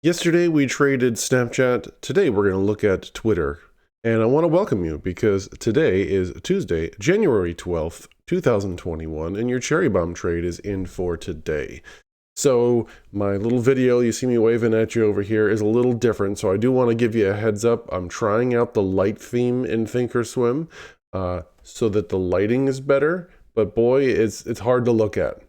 Yesterday we traded Snapchat. Today we're going to look at Twitter. And I want to welcome you because today is Tuesday, January 12th, 2021, and your cherry bomb trade is in for today. So my little video you see me waving at you over here is a little different. So I do want to give you a heads up. I'm trying out the light theme in ThinkOrSwim so that the lighting is better. But boy, it's hard to look at.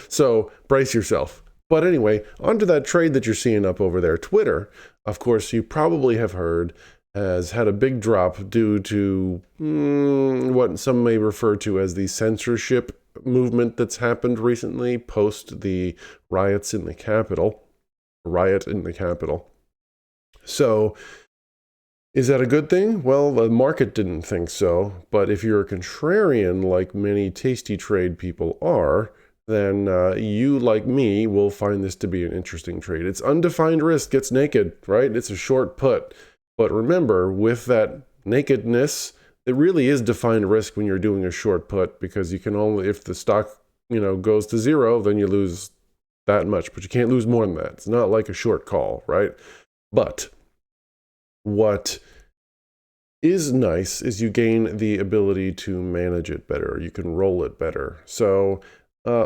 So brace yourself. But anyway, onto that trade that you're seeing up over there. Twitter, of course, you probably have heard, has had a big drop due to what some may refer to as the censorship movement that's happened recently post the riot in the Capitol. So, is that a good thing? Well, the market didn't think so. But if you're a contrarian, like many tasty trade people are, then you, like me, will find this to be an interesting trade. It's undefined risk gets naked, right? It's a short put. But remember, with that nakedness, it really is defined risk when you're doing a short put, because you can only, if the stock, goes to zero, then you lose that much, but you can't lose more than that. It's not like a short call, right? But what is nice is you gain the ability to manage it better. You can roll it better. So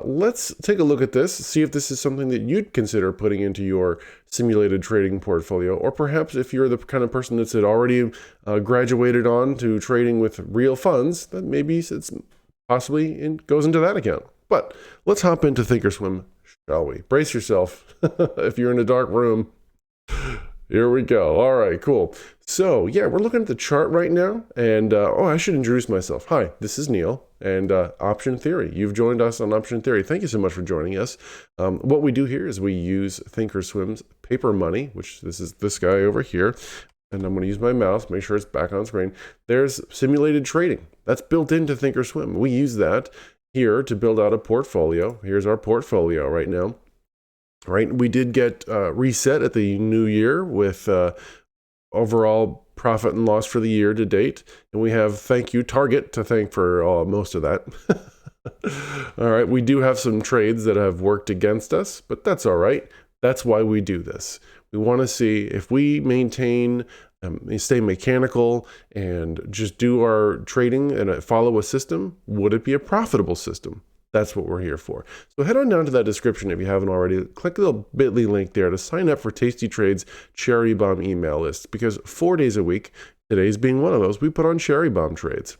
let's take a look at this, see if this is something that you'd consider putting into your simulated trading portfolio, or perhaps if you're the kind of person that's already graduated on to trading with real funds, then maybe it's possibly goes into that account. But let's hop into ThinkOrSwim, shall we? Brace yourself if you're in a dark room. Here we go. All right, cool. So yeah, we're looking at the chart right now, and I should introduce myself. Hi, this is Neil, and Option Theory. You've joined us on Option Theory. Thank you so much for joining us. What we do here is we use ThinkOrSwim's paper money, which this is this guy over here, and I'm going to use my mouse, make sure it's back on screen. There's simulated trading. That's built into ThinkOrSwim. We use that here to build out a portfolio. Here's our portfolio right now. Right, we did get reset at the new year with overall profit and loss for the year to date, and we have thank you Target to thank for most of that. All right, we do have some trades that have worked against us, but that's all right. That's why we do this. We want to see if we maintain, stay mechanical, and just do our trading and follow a system. Would it be a profitable system? That's what we're here for. So head on down to that description if you haven't already. Click the little bit.ly link there to sign up for Tasty Trade's Cherry Bomb email list, because 4 days a week, today's being one of those, we put on Cherry Bomb trades.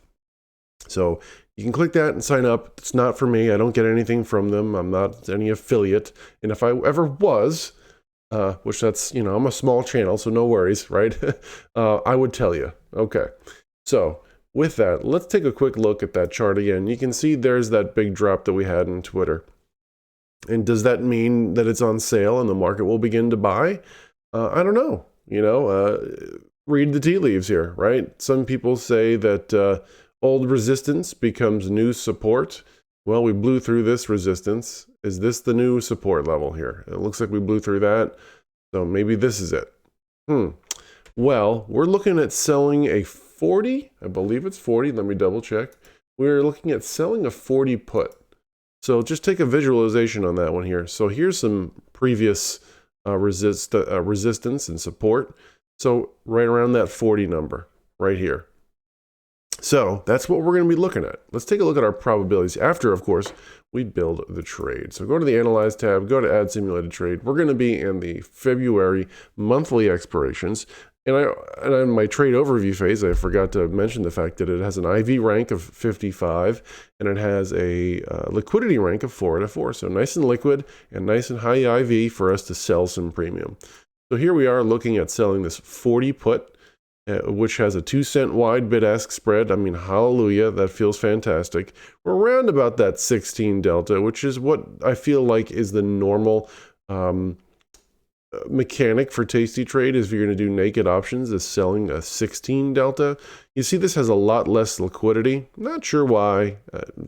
So you can click that and sign up. It's not for me. I don't get anything from them. I'm not any affiliate. And if I ever was, which that's, I'm a small channel, so no worries, right? I would tell you. Okay. So with that, let's take a quick look at that chart again. You can see there's that big drop that we had in Twitter. And does that mean that it's on sale and the market will begin to buy? I don't know. Read the tea leaves here, right? Some people say that old resistance becomes new support. Well, we blew through this resistance. Is this the new support level here? It looks like we blew through that. So maybe this is it. Well, we're looking at selling a 40, I believe it's 40, let me double check. We're looking at selling a 40 put. So just take a visualization on that one here. So here's some previous resistance and support. So right around that 40 number right here. So that's what we're going to be looking at. Let's take a look at our probabilities after, of course, we build the trade. So go to the Analyze tab, go to Add Simulated Trade. We're going to be in the February monthly expirations. And in my trade overview phase, I forgot to mention the fact that it has an IV rank of 55 and it has a liquidity rank of 4 out of 4. So nice and liquid and nice and high IV for us to sell some premium. So here we are looking at selling this 40 put, which has a 2-cent wide bid-ask spread. I mean, hallelujah, that feels fantastic. We're around about that 16 delta, which is what I feel like is the normal mechanic for Tasty Trade. Is if you're going to do naked options, is selling a 16 delta. You see this has a lot less liquidity. Not sure why.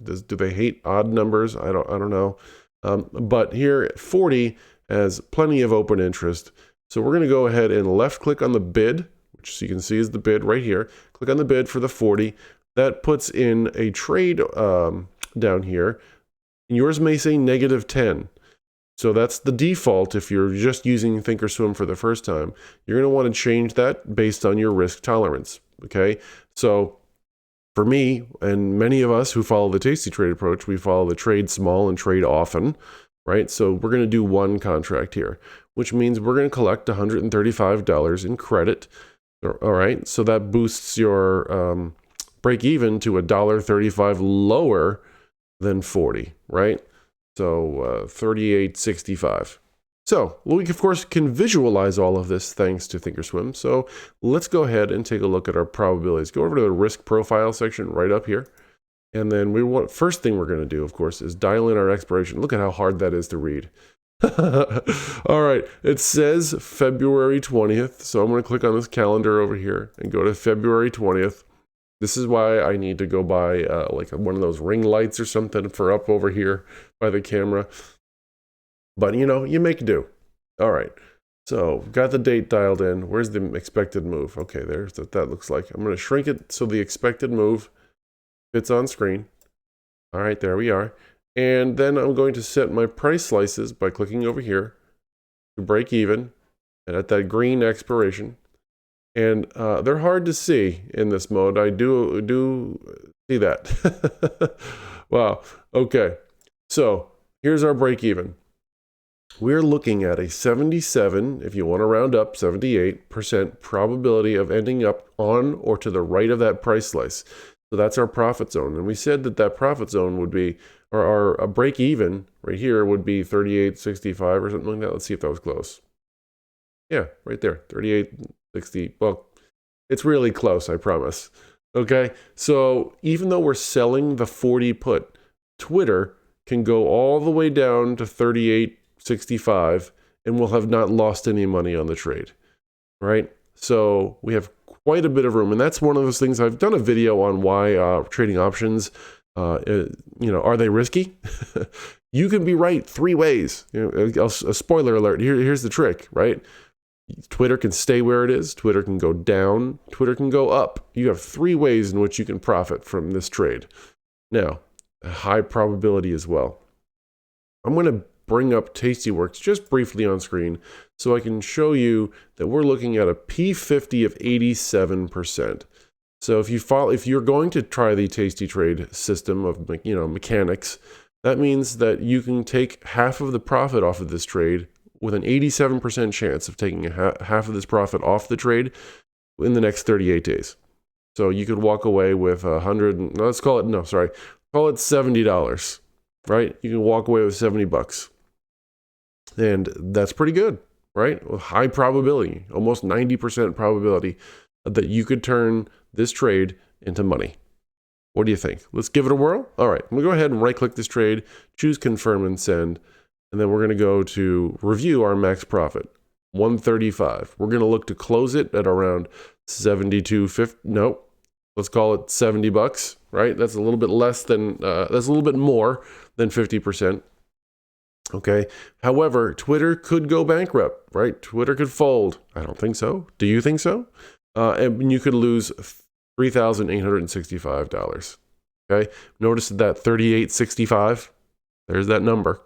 Do they hate odd numbers? I don't know. But here at 40 has plenty of open interest. So we're going to go ahead and left click on the bid, which you can see is the bid right here. Click on the bid for the 40. That puts in a trade down here. Yours may say -10. So that's the default if you're just using ThinkOrSwim for the first time. You're going to want to change that based on your risk tolerance, okay? So for me and many of us who follow the Tasty Trade approach, we follow the trade small and trade often, right? So we're going to do one contract here, which means we're going to collect $135 in credit, all right? So that boosts your break even to $1.35 lower than 40, right? So 38.65. So we, of course, can visualize all of this thanks to ThinkOrSwim. So let's go ahead and take a look at our probabilities. Go over to the risk profile section right up here. And then first thing we're going to do, of course, is dial in our expiration. Look at how hard that is to read. All right, it says February 20th. So I'm going to click on this calendar over here and go to February 20th. This is why I need to go buy like one of those ring lights or something for up over here by the camera. But, you know, you make do. All right. So got the date dialed in. Where's the expected move? Okay, there's what that looks like. I'm going to shrink it so the expected move fits on screen. All right, there we are. And then I'm going to set my price slices by clicking over here to break even and at that green expiration. And they're hard to see in this mode. I do see that. Wow. Okay. So here's our break even. We're looking at a 77, if you want to round up, 78% probability of ending up on or to the right of that price slice. So that's our profit zone. And we said that that profit zone would be, or our break even right here would be 38.65 or something like that. Let's see if that was close. Yeah, right there, 38.60. Well, it's really close, I promise. Okay, so even though we're selling the 40 put, Twitter can go all the way down to 38.65 and we'll have not lost any money on the trade, right? So we have quite a bit of room, and that's one of those things. I've done a video on why trading options, you know, are they risky? You can be right three ways. You know, a spoiler alert. Here's the trick, right? Twitter can stay where it is. Twitter can go down. Twitter can go up. You have three ways in which you can profit from this trade. Now, a high probability as well. I'm going to bring up Tastyworks just briefly on screen so I can show you that we're looking at a P50 of 87%. So if you're going to try the Tasty Trade system of, you know, mechanics, that means that you can take half of the profit off of this trade with an 87% chance of taking half of this profit off the trade in the next 38 days. So you could walk away with call it $70, right? You can walk away with $70. And that's pretty good, right? With high probability, almost 90% probability that you could turn this trade into money. What do you think? Let's give it a whirl. All right, I'm gonna go ahead and right-click this trade, choose confirm and send, and then we're gonna go to review our max profit, 135. We're gonna look to close it at around 72.50. Nope, let's call it $70, right? That's a little bit less than, that's a little bit more than 50%. Okay. However, Twitter could go bankrupt, right? Twitter could fold. I don't think so. Do you think so? And you could lose $3,865. Okay. Notice that 38.65. There's that number.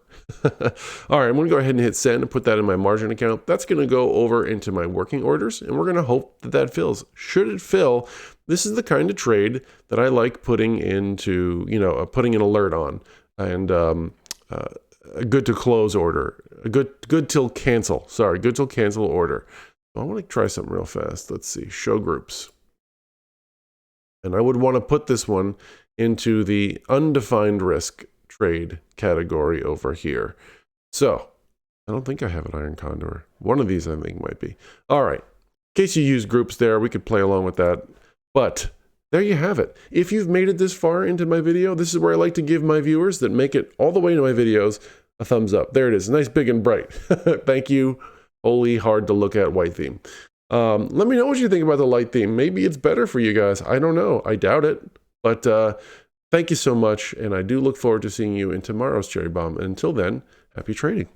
All right. I'm going to go ahead and hit send and put that in my margin account. That's going to go over into my working orders, and we're going to hope that that fills. Should it fill, this is the kind of trade that I like putting into, you know, putting an alert on, and a good to close order, a good till cancel. Sorry, good till cancel order. I want to try something real fast. Let's see, show groups. And I would want to put this one into the undefined risk trade category over here. So I don't think I have an iron condor. One of these I think might be. All right. In case you use groups there, we could play along with that. But there you have it. If you've made it this far into my video, this is where I like to give my viewers that make it all the way into my videos a thumbs up. There it is, nice, big, and bright. Thank you. Holy hard to look at white theme. Let me know what you think about the light theme. Maybe it's better for you guys. I don't know. I doubt it. But thank you so much, and I do look forward to seeing you in tomorrow's Cherry Bomb. And until then, happy trading.